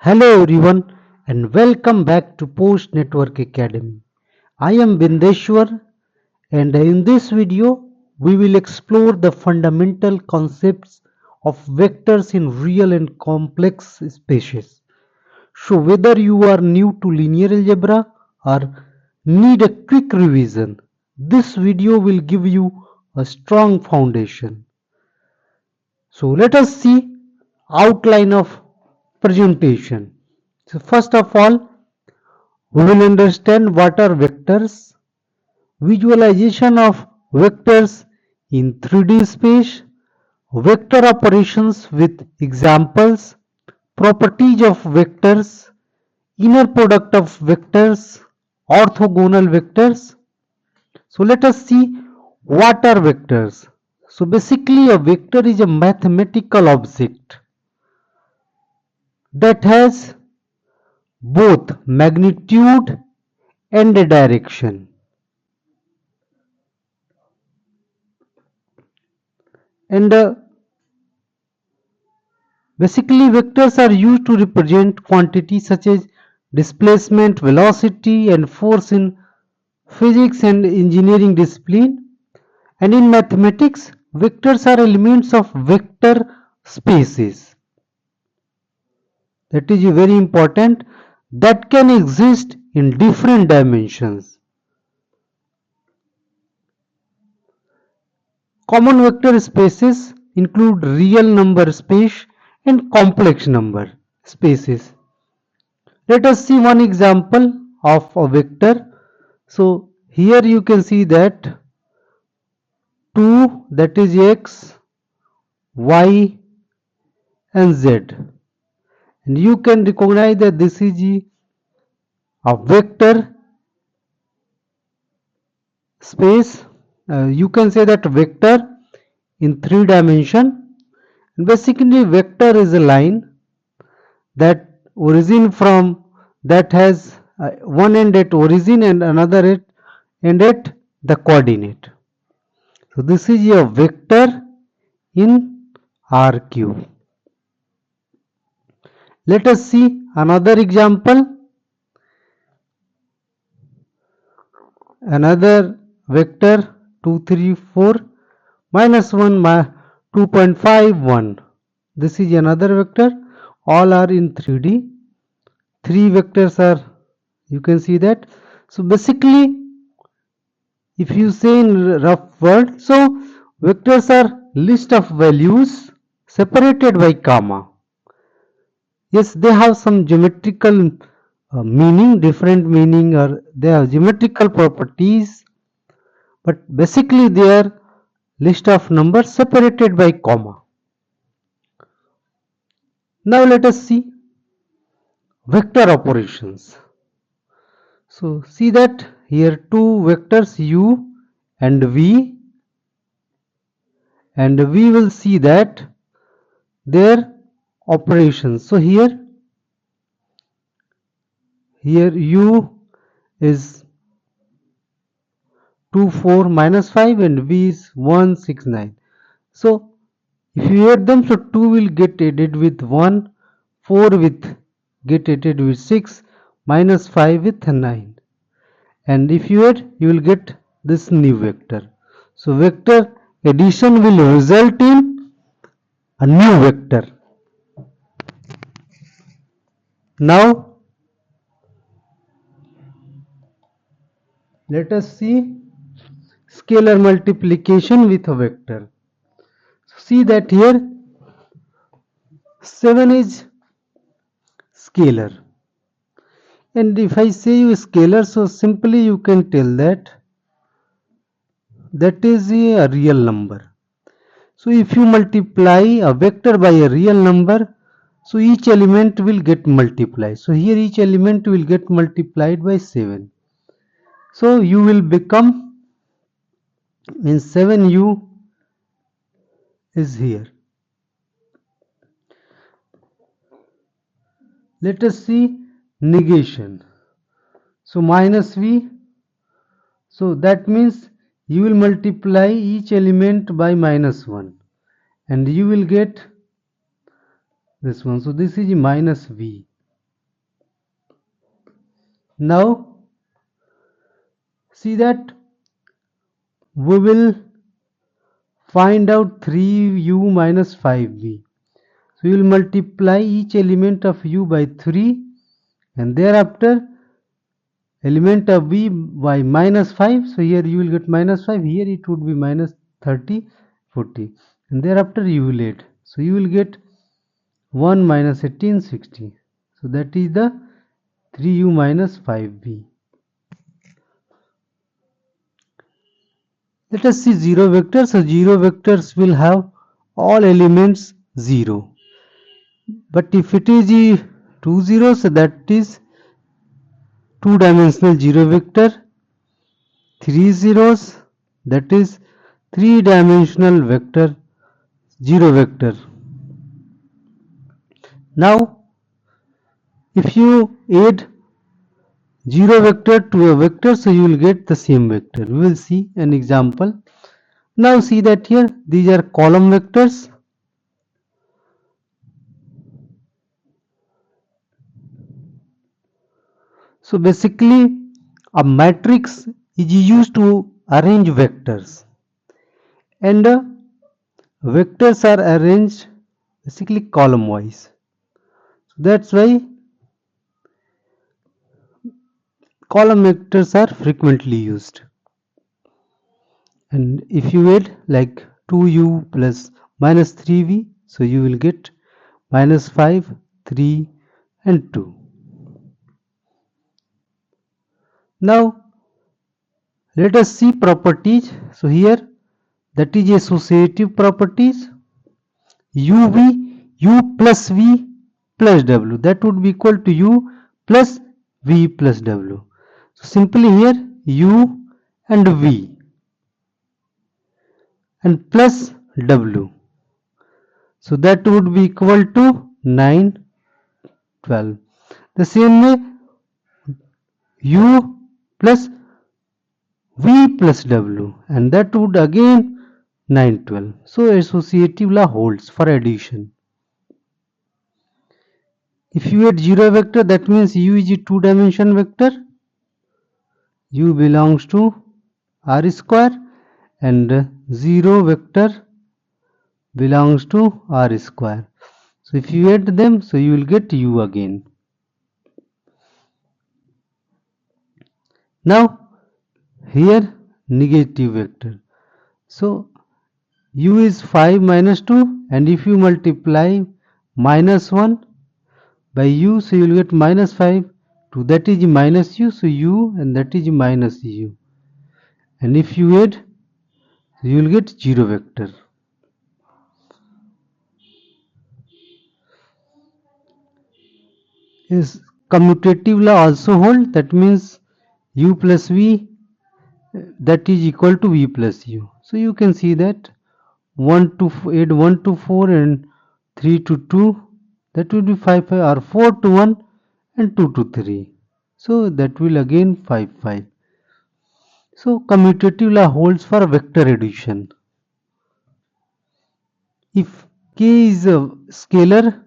Hello everyone and welcome back to PostNetwork Academy. I am Bindeshwar and in this video we will explore the fundamental concepts of vectors in real and complex spaces. So whether you are new to linear algebra or need a quick revision, this video will give you a strong foundation. So let us see outline of presentation. So first of all, we will understand what are vectors, visualization of vectors in 3D space, vector operations with examples, properties of vectors, inner product of vectors, orthogonal vectors. So let us see what are vectors. So basically a vector is a mathematical object that has both magnitude and a direction. And basically vectors are used to represent quantities such as displacement, velocity and force in physics and engineering discipline. And in mathematics, vectors are elements of vector spaces. That is very important, that can exist in different dimensions. Common vector spaces include real number space and complex number spaces. Let us see one example of a vector. So here you can see that 2, that is x, y and z, and you can recognize that this is a vector space. You can say that vector in 3 dimension, and basically vector is a line that origin from that has one end at origin and another end at the coordinate. So this is a vector in R cube. Let us see another example. Another vector 2, 3, 4, minus 1, 2.51. This is another vector. All are in 3D. 3 vectors are, you can see that. So basically, if you say in rough word, so vectors are list of values separated by comma. Yes, they have some geometrical meaning, different meaning, or they have geometrical properties, but basically they are list of numbers separated by comma. Now let us see vector operations. So see that here two vectors u and v, and we will see that their operations. So here u is 2, 4, minus 5 and v is 1, 6, 9. So if you add them, so 2 will get added with 1, 4 with get added with 6, minus 5 with 9. And if you add, you will get this new vector. So vector addition will result in a new vector. Now let us see scalar multiplication with a vector. See that here 7 is scalar, and if I say you scalar, so simply you can tell that is a real number. So if you multiply a vector by a real number, so each element will get multiplied. So here each element will get multiplied by 7. So you will become, means 7u is here. Let us see negation. So minus v, so that means you will multiply each element by minus 1 and you will get this one. So this is minus v. Now see that we will find out 3u minus 5v. So we will multiply each element of u by 3 and thereafter element of v by minus 5. So here you will get minus 5, here it would be minus 30, 40, and thereafter you will add. So you will get 1 minus 18, 60. So that is the 3u minus 5v. Let us see 0 vectors. So 0 vectors will have all elements 0. But if it is 2 zeros, so that is two-dimensional 0 vector. 3 zeros, that is three-dimensional vector 0 vector. Now if you add 0 vector to a vector, so you will get the same vector. We will see an example. Now see that here these are column vectors. So basically a matrix is used to arrange vectors, and vectors are arranged basically column wise. So that's why column vectors are frequently used. And if you add like 2u plus minus 3v, so you will get minus 5, 3 and 2. Now let us see properties. So here that is associative properties. uv, u plus v plus w, that would be equal to u plus v plus w. So simply here u and v and plus w. So that would be equal to 9, 12. The same way u plus v plus w, and that would again 9, 12. So associative law holds for addition. If you add 0 vector, that means u is a two-dimension vector. U belongs to R square and 0 vector belongs to R square. So if you add them, so you will get u again. Now here negative vector. So u is 5 minus 2, and if you multiply minus 1 by u, so you will get minus 5, 2 that is minus u, so u and that is minus u, and if you add, so you will get 0 vector. Is commutative law also hold, that means u plus v, that is equal to v plus u. So you can see that 1 to add 1 to 4 and 3 to 2, that will be 5, 5, or 4 to 1 and 2 to 3. So that will again 5, 5. So commutative law holds for vector addition. If k is a scalar,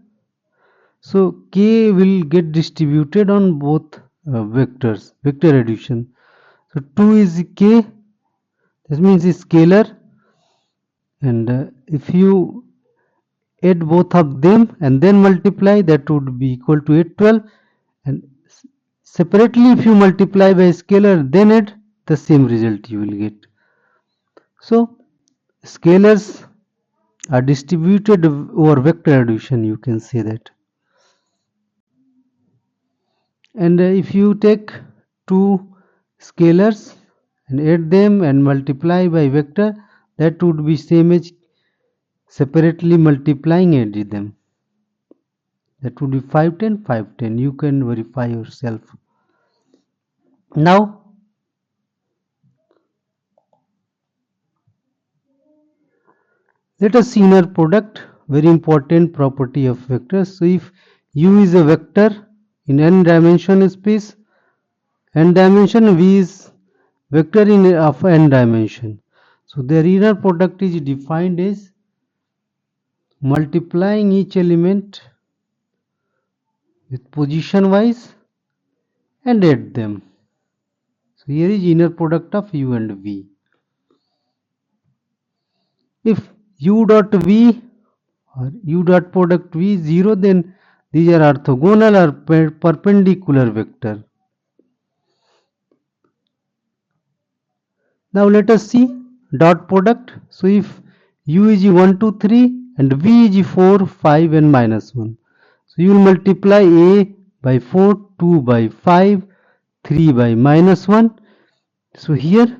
so k will get distributed on both vectors, vector addition. So 2 is k, that means it's scalar, and if you add both of them and then multiply, that would be equal to 8, 12, and separately if you multiply by scalar then add, the same result you will get. So scalars are distributed over vector addition, you can say that. And if you take two scalars and add them and multiply by vector, that would be same as separately multiplying and add them. That would be 5, 10, 5, 10. You can verify yourself. Now let us see inner product, very important property of vectors. So if u is a vector in n dimension space, n dimension, v is vector in of n dimension. So their inner product is defined as multiplying each element with position wise and add them. So here is inner product of u and v. If u dot v or u dot product v is 0, then these are orthogonal or perpendicular vector. Now let us see dot product. So if u is 1, 2, 3 and v is 4, 5 and minus 1. So you will multiply a by 4, 2 by 5, 3 by minus 1. So here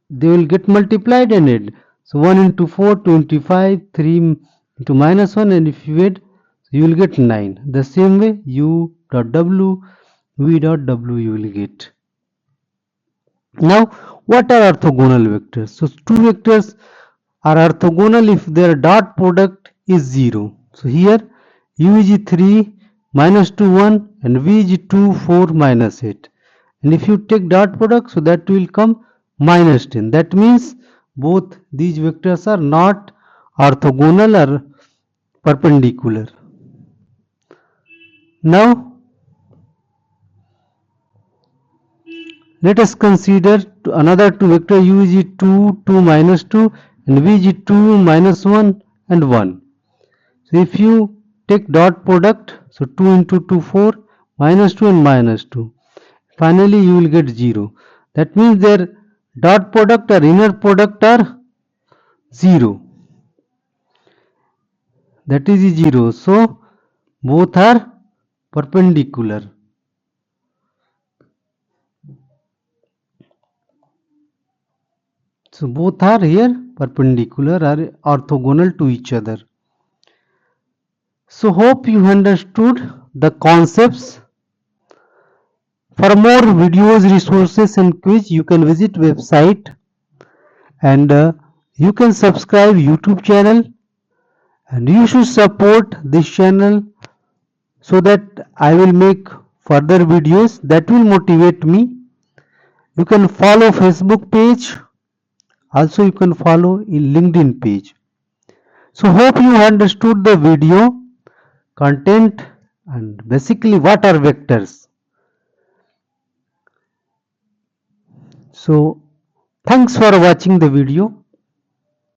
they will get multiplied and add. So 1 into 4, 25, 3 into minus 1, and if you add, you will get 9. The same way u dot w, v dot w you will get. Now, what are orthogonal vectors? So, two vectors are orthogonal if their dot product is 0. So, here u is 3, minus 2, 1 and v is 2, 4, minus 8. And if you take dot product, so that will come minus 10. That means both these vectors are not orthogonal or perpendicular. Now, let us consider another two vector u is 2, 2 minus 2 and v is 2 minus 1 and 1. So if you take dot product, so 2 into 2, 4, minus 2 and minus 2. Finally you will get 0. That means their dot product or inner product are 0. That is 0. So both are perpendicular. So both are here perpendicular or orthogonal to each other. So hope you understood the concepts. For more videos, resources and quiz, you can visit website and you can subscribe YouTube channel, and you should support this channel so that I will make further videos that will motivate me. You can follow Facebook page, also you can follow in LinkedIn page. So hope you understood the video content and basically what are vectors. So thanks for watching the video.